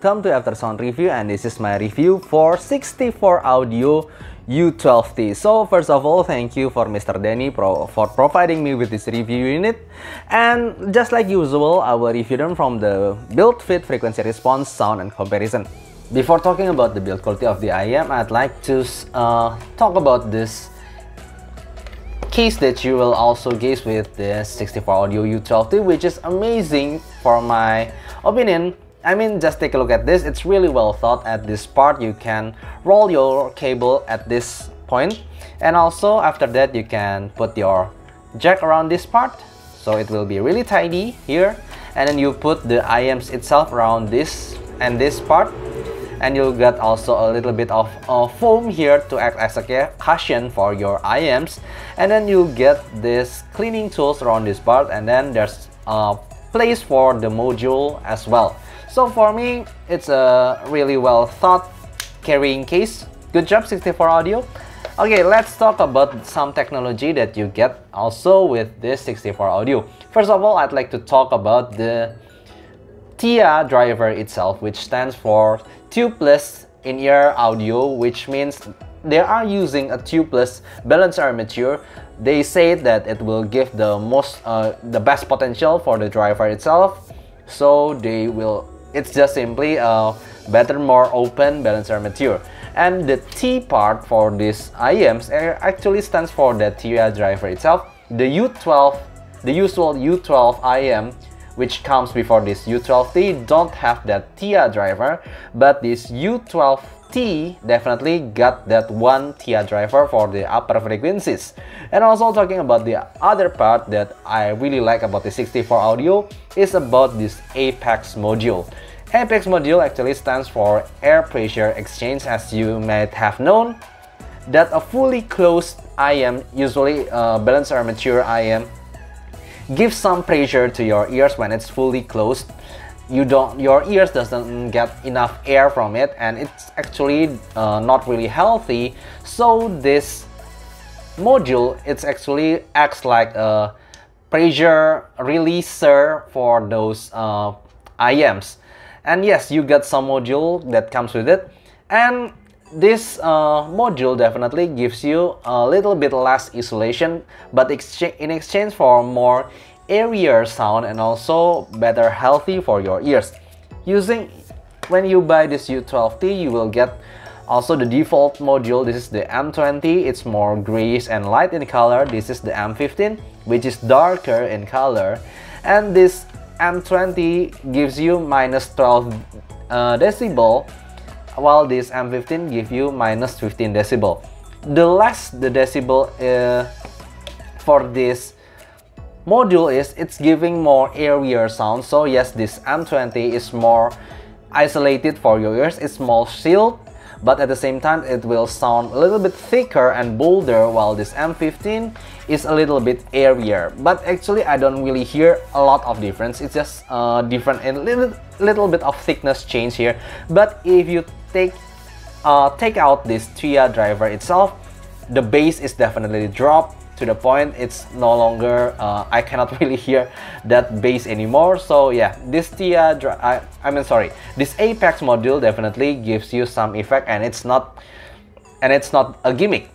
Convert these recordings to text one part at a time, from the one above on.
welcome to Aftersound Review, and this is my review for 64 audio U12T. So first of all, thank you for Mr. Denny for providing me with this review unit. And just like usual, I will review them from the build, fit, frequency response, sound, and comparison. Before talking about the build quality of the IEM, I'd like to talk about this case that you will also get with the 64 audio U12T, which is amazing for my opinion. I mean, just take a look at this. It's really well thought. At this part, you can roll your cable at this point, and also after that you can put your jack around this part, so it will be really tidy here. And then you put the IEMs itself around this and this part, and you'll get also a little bit of foam here to act as a cushion for your IEMs. And then you get this cleaning tools around this part, and then there's a place for the module as well. So for me, it's a really well thought carrying case. Good job 64 audio. Okay, let's talk about some technology that you get also with this 64 audio. First of all, I'd like to talk about the TIA driver itself, which stands for tubeless in-ear audio, which means they are using a tubeless balanced armature. They say that it will give the best potential for the driver itself. So it's just simply a better, more open balanced armature. And the T part for this IEMs actually stands for the TIA driver itself. The usual U12 IEM, which comes before this U12T, don't have that TIA driver, but this U12T definitely got that one TIA driver for the upper frequencies. And also talking about the other part that I really like about the 64 audio is about this Apex module. Apex module actually stands for air pressure exchange, as you might have known that a fully closed IEM, usually balanced armature IEM, gives some pressure to your ears when it's fully closed. Your ears doesn't get enough air from it, and it's actually not really healthy. So this module, it actually acts like a pressure releaser for those IEMs. And yes, you get some module that comes with it, and this module definitely gives you a little bit less isolation, but in exchange for more airier sound and also better healthy for your ears. When you buy this U12T, you will get also the default module. This is the M20, it's more grayish and light in color. This is the M15, which is darker in color, and this M20 gives you minus 12 decibel, while this M15 gives you minus 15 decibel. The less the decibel for this module is, it's giving more airier sound. So yes, this M20 is more isolated for your ears, it's more sealed, but at the same time it will sound a little bit thicker and bolder, while this M15 is a little bit airier. But actually I don't really hear a lot of difference. It's just different in little bit of thickness change here. But if you take out this TIA driver itself, the bass is definitely dropped to the point it's no longer I cannot really hear that bass anymore. So yeah, this this Apex module definitely gives you some effect, and it's not a gimmick.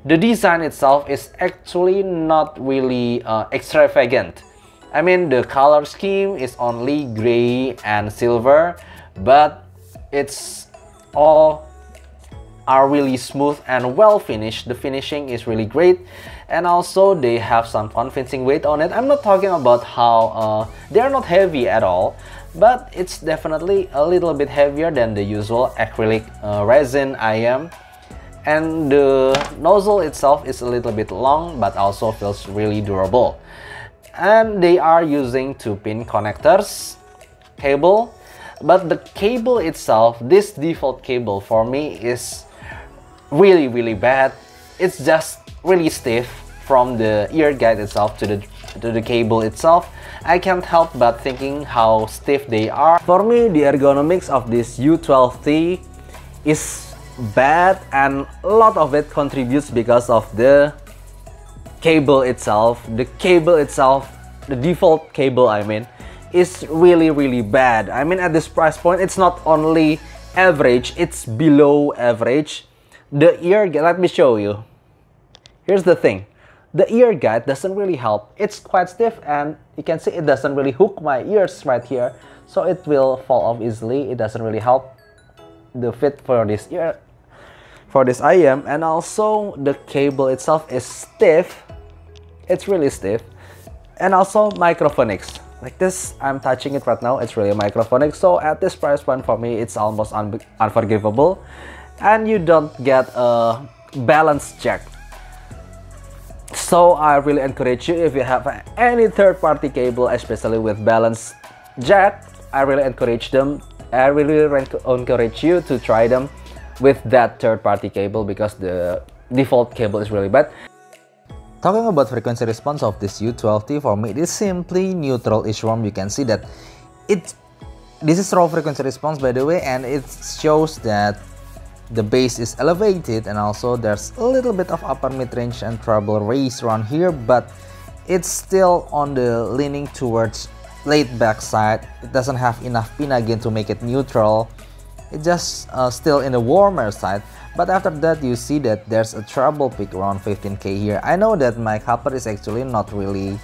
The design itself is actually not really extravagant. I mean, the color scheme is only gray and silver, but it's all are really smooth and well finished. The finishing is really great, and also they have some convincing weight on it. I'm not talking about how they are not heavy at all, but it's definitely a little bit heavier than the usual acrylic resin IEM. And the nozzle itself is a little bit long, but also feels really durable. And they are using 2-pin connectors cable, but the cable itself, this default cable for me is really bad. It's just really stiff from the ear guide itself to the cable itself. I can't help but thinking how stiff they are. For me, the ergonomics of this U12T is bad, and a lot of it contributes because of the cable itself. The default cable, I mean, is really bad. I mean, at this price point, it's not only average, it's below average. The ear guide, let me show you. Here's the thing. The ear guide doesn't really help. It's quite stiff, and you can see it doesn't really hook my ears right here, so it will fall off easily. It doesn't really help the fit for this ear, for this IEM. And also the cable itself is stiff. It's really stiff. And also microphonics. Like this, I'm touching it right now, it's really microphonic. So at this price point, for me, it's almost unforgivable. And you don't get a balance jack. So I really encourage you, if you have any third-party cable, especially with balance jack, I really encourage you to try them with that third-party cable, because the default cable is really bad. Talking about frequency response of this U12T, for me it is simply neutral-ish ROM. You can see that this is raw frequency response, by the way, and it shows that the bass is elevated, and also there's a little bit of upper mid-range and treble raise around here, but it's still on the leaning towards laid-back side. It doesn't have enough pinna gain to make it neutral. It's just still in the warmer side. But after that, you see that there's a treble peak around 15K here. I know that my copper is actually not really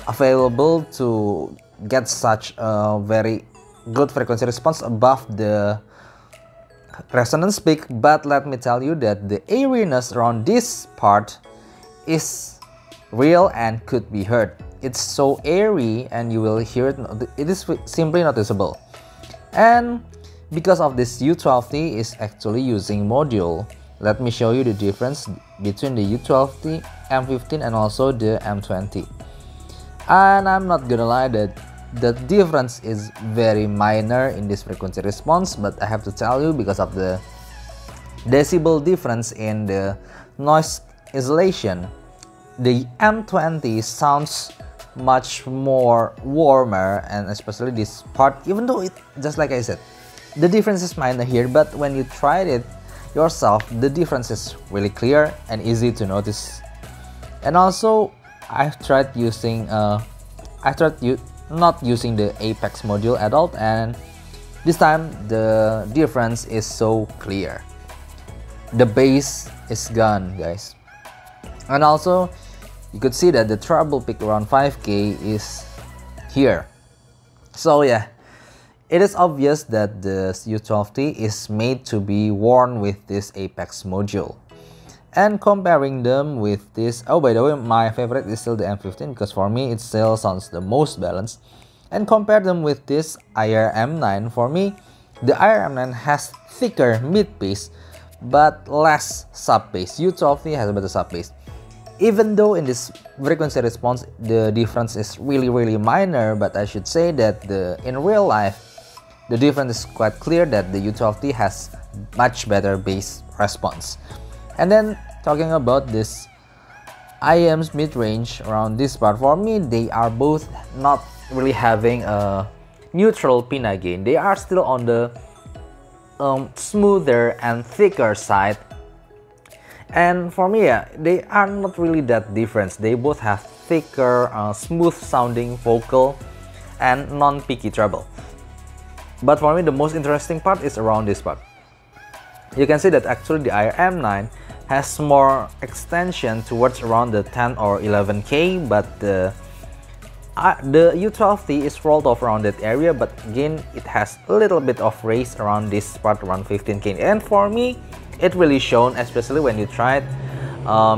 available to get such a very good frequency response above the resonance peak, but let me tell you that the airiness around this part is real and could be heard. It's so airy, and you will hear it. It is simply noticeable. And because of this, U12T is actually using module. Let me show you the difference between the U12T M15 and also the M20. And I'm not gonna lie that the difference is very minor in this frequency response, but I have to tell you, because of the decibel difference in the noise isolation, the M20 sounds much more warmer, and especially this part, even though it, just like I said, the difference is minor here, but when you tried it yourself, the difference is really clear and easy to notice. And also, I've tried using not using the Apex module at all, and this time the difference is so clear. The bass is gone, guys. And also, you could see that the treble peak around 5K is here. So yeah, it is obvious that the U12T is made to be worn with this Apex module. And comparing them with this, oh, by the way, my favorite is still the M15, because for me it still sounds the most balanced. And compare them with this IER M9, for me the IER M9 has thicker mid bass but less sub bass. U12T has a better sub bass. Even though in this frequency response the difference is really minor, but I should say that in real life the difference is quite clear, that the U12T has much better bass response. And then talking about this IEM's mid-range around this part, for me they are both not really having a neutral pinna gain. They are still on the smoother and thicker side. And for me, yeah, they are not really that different. They both have thicker, smooth sounding vocal and non-peaky treble. But for me, the most interesting part is around this part. You can see that actually the IER M9 has more extension towards around the 10 or 11K, but the U12T is rolled off around that area, but again, it has a little bit of raise around this part, around 15K. And for me, it really shown, especially when you tried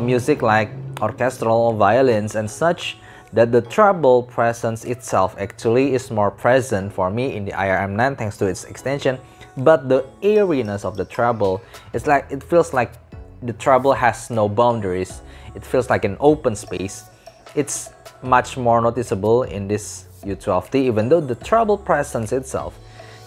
music like orchestral violins and such, that the treble presence itself actually is more present for me in the IER M9 thanks to its extension. But the airiness of the treble, it feels like the treble has no boundaries. It feels like an open space. It's much more noticeable in this U12T, even though the treble presence itself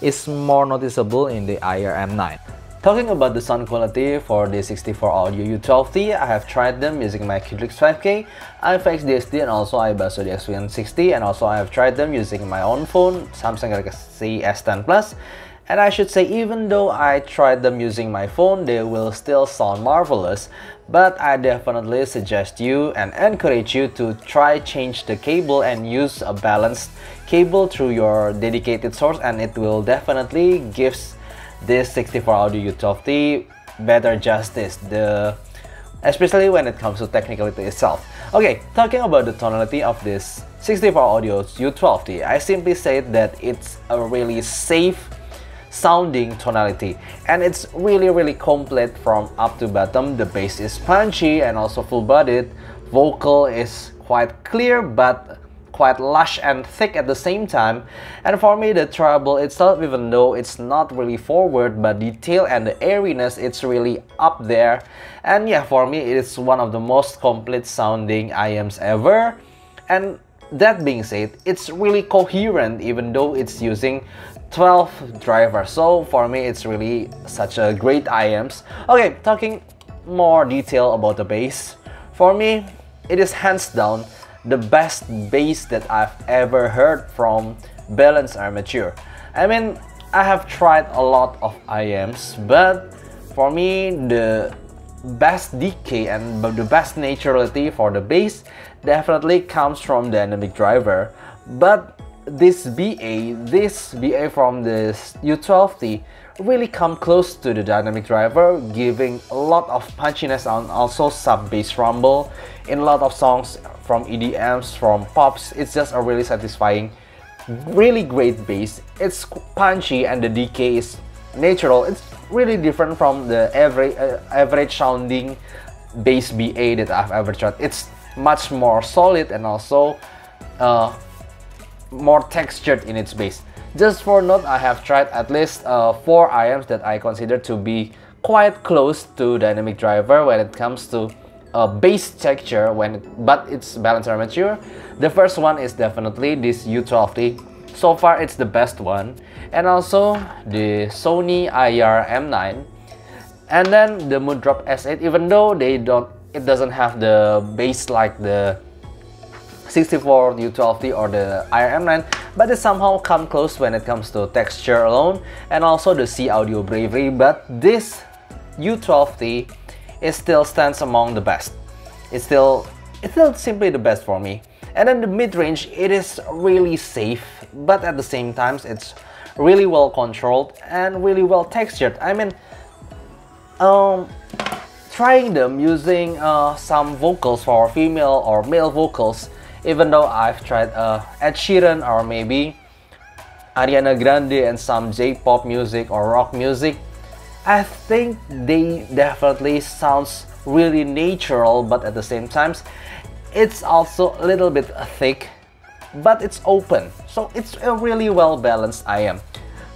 is more noticeable in the IER M9. Talking about the sound quality for the 64 audio U12T, I have tried them using my Q12 5K, iFX DSD, and also iBasso DX160, and also I have tried them using my own phone, Samsung Galaxy S10 Plus, And I should say, even though I tried them using my phone, they will still sound marvelous. But I definitely suggest you and encourage you to try change the cable and use a balanced cable through your dedicated source, and it will definitely gives this 64 Audio U12T better justice, especially when it comes to Technicality itself. Okay, talking about the tonality of this 64 Audio U12T, I simply said that it's a really safe sounding tonality, and it's really complete from up to bottom. The bass is punchy and also full-bodied. Vocal is quite clear but quite lush and thick at the same time. And for me, the treble itself, even though it's not really forward, but detail and the airiness, it's really up there. And yeah, for me, it is one of the most complete sounding IEMs ever. And that being said, it's really coherent even though it's using 12 drivers. So for me, it's really such a great IEMs. Okay, talking more detail about the bass. For me, it is hands down the best bass that I've ever heard from balanced armature. I mean, I have tried a lot of IEMs, but for me, the best decay and the best naturality for the bass definitely comes from dynamic driver. But this BA from this U12T really come close to the dynamic driver, giving a lot of punchiness and also some bass rumble in a lot of songs from EDMs, from pops. It's just a really satisfying, really great bass. It's punchy and the decay is natural. It's really different from the average sounding bass BA that I've ever tried. It's much more solid and also more textured in its bass. Just for note, I have tried at least 4 IEMs that I consider to be quite close to dynamic driver when it comes to bass texture, but it's balanced armature. The first one is definitely this U12T. So far, it's the best one. And also the Sony IER M9. And then the Moondrop S8, even though it doesn't have the bass like the 64 U12T or the IER M9, but it somehow come close when it comes to texture alone, and also the C Audio Bravery. But this U12T still stands among the best. It's still simply the best for me. And then the mid-range, it is really safe, but at the same time, it's really well controlled and really well textured. I mean, trying them using some vocals for female or male vocals, even though I've tried Ed Sheeran or maybe Ariana Grande and some J-pop music or rock music, I think they definitely sounds really natural, but at the same time, it's also a little bit thick, but it's open. So it's a really well balanced IEM.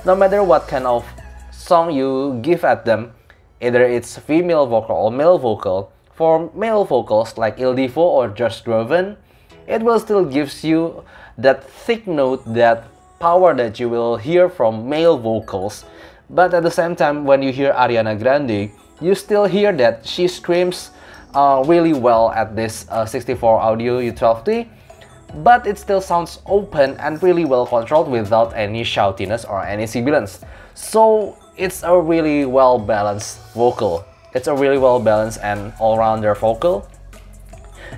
No matter what kind of song you give at them, either it's female vocal or male vocal, for male vocals like Il Divo or Just Driven, it will still gives you that thick note, that power that you will hear from male vocals. But at the same time, when you hear Ariana Grande, you still hear that she screams really well at this 64 Audio U12T, but it still sounds open and really well controlled without any shoutiness or any sibilance. So it's a really well balanced vocal. It's a really well balanced and all-rounder vocal.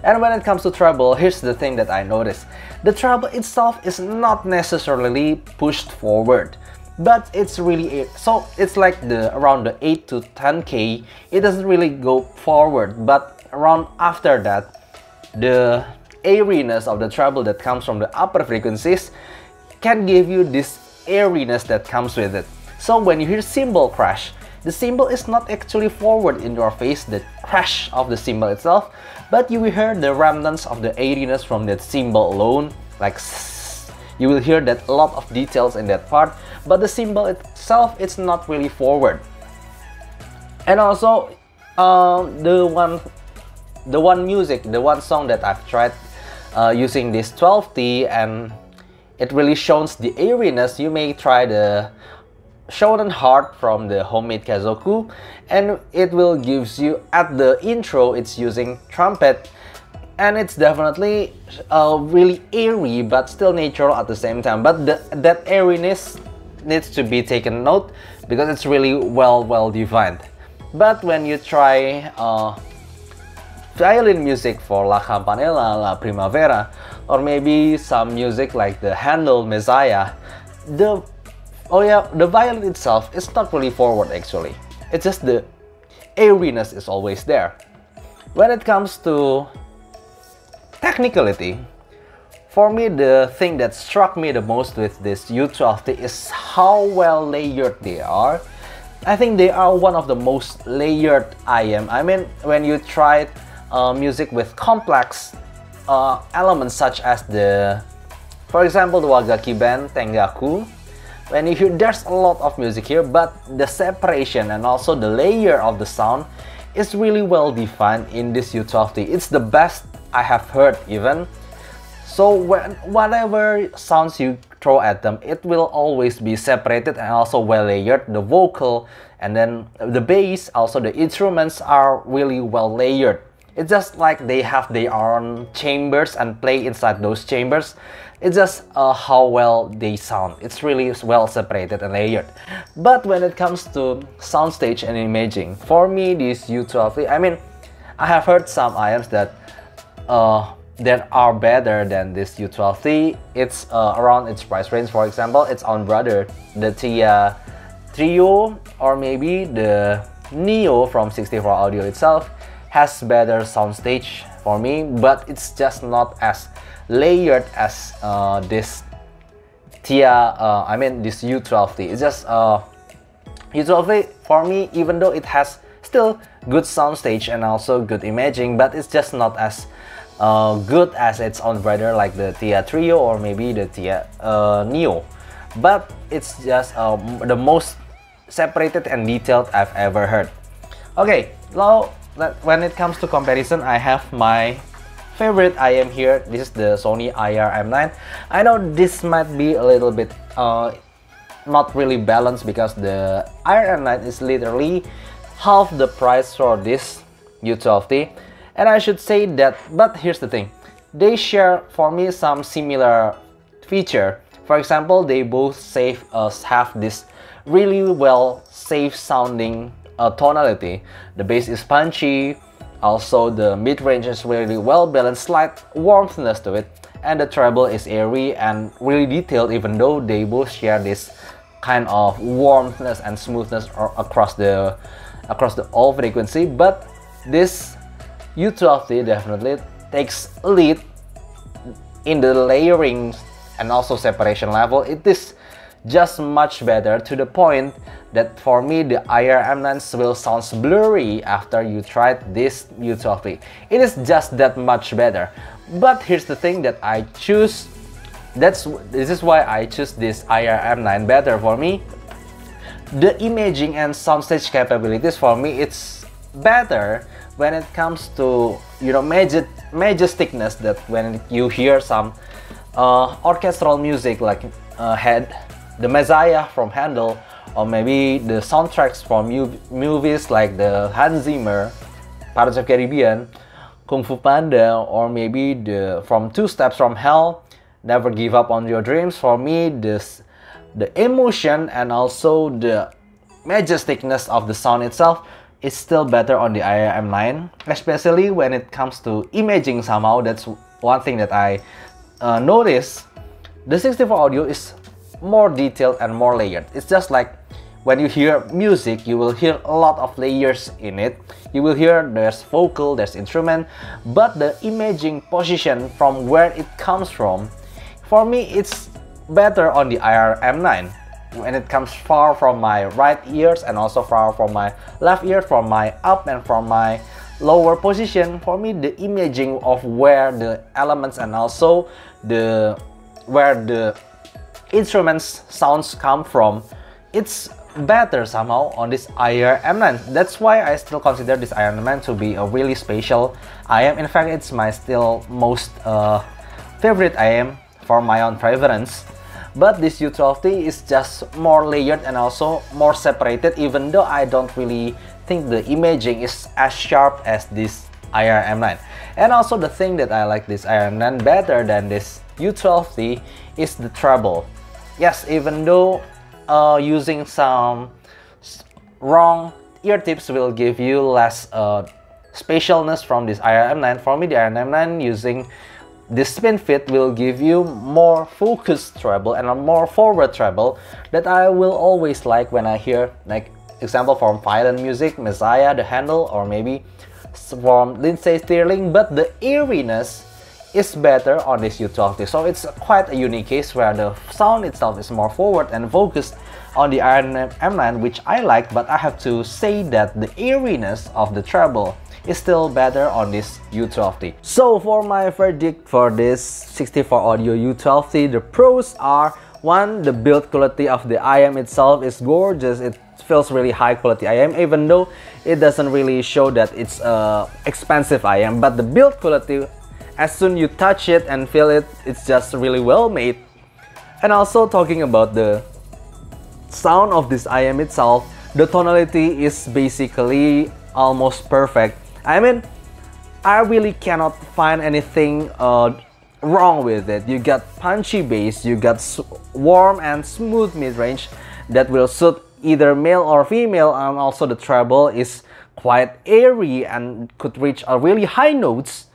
And when it comes to treble, here's the thing that I noticed. The treble itself is not necessarily pushed forward, but it's really, so it's like around the 8 to 10K, it doesn't really go forward, but around after that, the airiness of the treble that comes from the upper frequencies can give you this airiness that comes with it. So when you hear cymbal crash, the cymbal is not actually forward in your face, the crash of the cymbal itself, but you will hear the remnants of the airiness from that cymbal alone, like you will hear that a lot of details in that part, but the cymbal itself, it's not really forward. And also the one song that I've tried using this 12T, and it really shows the airiness. You may try the Shonen Heart from the Homemade Kazoku, and it will gives you, at the intro, it's using trumpet, and it's definitely really airy but still natural at the same time. But that airiness needs to be taken note because it's really well defined. But when you try violin music for La Campanella, La Primavera, or maybe some music like the Handel Messiah, the violin itself is not really forward actually. It's just the airiness is always there. When it comes to technicality, for me the thing that struck me the most with this U12T is how well layered they are. I think they are one of the most layered IM. I mean, when you try music with complex elements such as for example, the Wagaki band Tengaku, when you hear there's a lot of music here, but the separation and also the layer of the sound is really well defined in this U12T. It's the best I have heard even. So whatever sounds you throw at them, it will always be separated and also well layered. The vocal and then the bass, also the instruments are really well layered. It's just like they have their own chambers and play inside those chambers. It's just how well they sound. It's really well separated and layered. But when it comes to soundstage and imaging, for me this U12T, I mean, I have heard some IMs that are better than this U12T. It's around its price range. For example, its own brother, the TIA Trio, or maybe the Neo from 64 Audio itself, has better soundstage for me, but it's just not as layered as this this U12T. It's just U12T for me, even though it has still good soundstage and also good imaging, but it's just not as good as its own brother like the TIA Trio or maybe the TIA Neo. But it's just the most separated and detailed I've ever heard. Okay, now when it comes to comparison, I have my favorite IM here. This is the Sony IER M9. I know this might be a little bit not really balanced because the IER M9 is literally half the price for this U12T. And I should say that, but here's the thing, they share for me some similar feature. For example, they both have this really well safe sounding tonality. The bass is punchy, also the mid-range is really well balanced, slight warmthness to it, and the treble is airy and really detailed, even though they both share this kind of warmthness and smoothness across the all frequency. But this U12T definitely takes a lead in the layering and also separation level. It is just much better, to the point that for me the IER M9 will sound blurry after you tried this U12T. It is just that much better. But here's the thing that I choose, this is why I choose this IER M9 better for me. The imaging and soundstage capabilities for me, it's better when it comes to, you know, majesticness, that when you hear some orchestral music like the Messiah from Handel, or maybe the soundtracks from movies like the Hans Zimmer, Pirates of the Caribbean, Kung Fu Panda, or maybe from Two Steps from Hell, Never Give Up on Your Dreams. For me, the emotion and also the majesticness of the sound itself is still better on the IER M9, especially when it comes to imaging somehow. That's one thing that I noticed. The 64 Audio is more detailed and more layered. It's just like when you hear music, you will hear a lot of layers in it. You will hear there's vocal, there's instrument, but the imaging position from where it comes from, for me it's better on the IER M9. When it comes far from my right ears and also far from my left ear, from my up and from my lower position, for me the imaging of where the elements and also where the instruments sounds come from, it's better somehow on this IER M9. That's why I still consider this IER M9 to be a really special IM. In fact, it's my still most favorite IM for my own preference. But this U12T is just more layered and also more separated, even though I don't really think the imaging is as sharp as this IER M9. And also the thing that I like this IER M9 better than this U12T is the treble. Yes, even though using some wrong ear tips will give you less spatialness from this IER-M9. For me, the IER-M9 using this spin fit will give you more focused treble and a more forward treble that I will always like when I hear, like example from violin music, Messiah, The Handle, or maybe from Lindsay Stirling, but the eeriness is better on this U12T. So it's quite a unique case where the sound itself is more forward and focused on the IER-M9, which I like, but I have to say that the eeriness of the treble is still better on this U12T. So for my verdict for this 64 audio U12T, the pros are: 1, the build quality of the IM itself is gorgeous. It feels really high quality IM, even though it doesn't really show that it's expensive IM, but the build quality, as soon you touch it and feel it, it's just really well made. And also talking about the sound of this IM itself, the tonality is basically almost perfect. I mean, I really cannot find anything wrong with it. You got punchy bass, you got warm and smooth mid-range that will suit either male or female, and also the treble is quite airy and could reach a really high notes.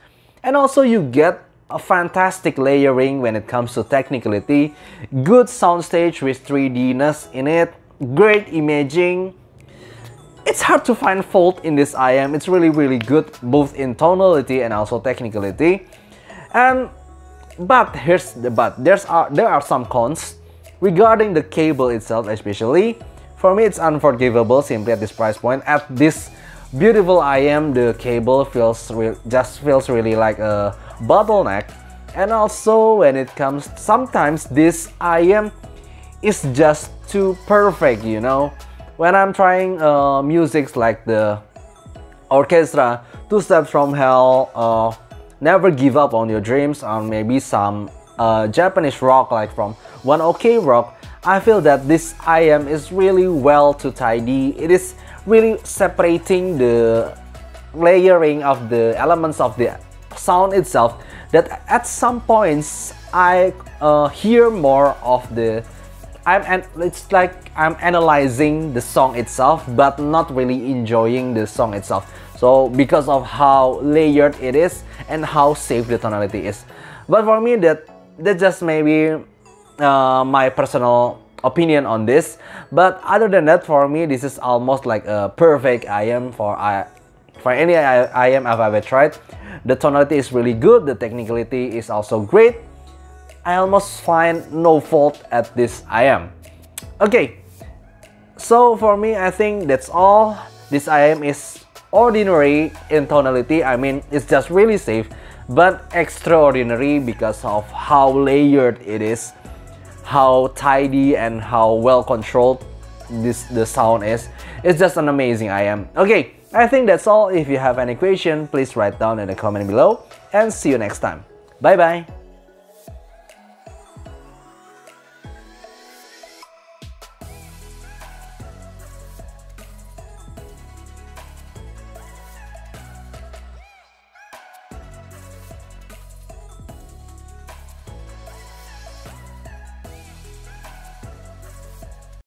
And also you get a fantastic layering when it comes to technicality, good soundstage with 3D-ness in it, great imaging. It's hard to find fault in this IM. It's really good both in tonality and also technicality. But here's the but. There are some cons regarding the cable itself, especially. For me, it's unforgivable simply at this price point. At this beautiful IM, the cable just feels really like a bottleneck. And also when it comes, sometimes this IM is just too perfect, you know. When I'm trying musics like the orchestra, Two Steps from Hell, Never Give Up on Your Dreams, or maybe some Japanese rock like from One OK Rock, I feel that this IM is really well to tidy. It is really separating the layering of the elements of the sound itself, that at some points I hear more of the it's like I'm analyzing the song itself but not really enjoying the song itself. So because of how layered it is and how safe the tonality is. But for me, that just maybe my personal opinion on this. But other than that, for me, this is almost like a perfect IM for any IM I've ever tried. The tonality is really good, the technicality is also great. I almost find no fault at this IM. Okay, so for me, I think that's all. This IM is ordinary in tonality. I mean, it's just really safe, but extraordinary because of how layered it is, how tidy and how well controlled the sound is. It's just an amazing IM. Okay, I think that's all. If you have any question, please write down in the comment below, and see you next time. Bye bye.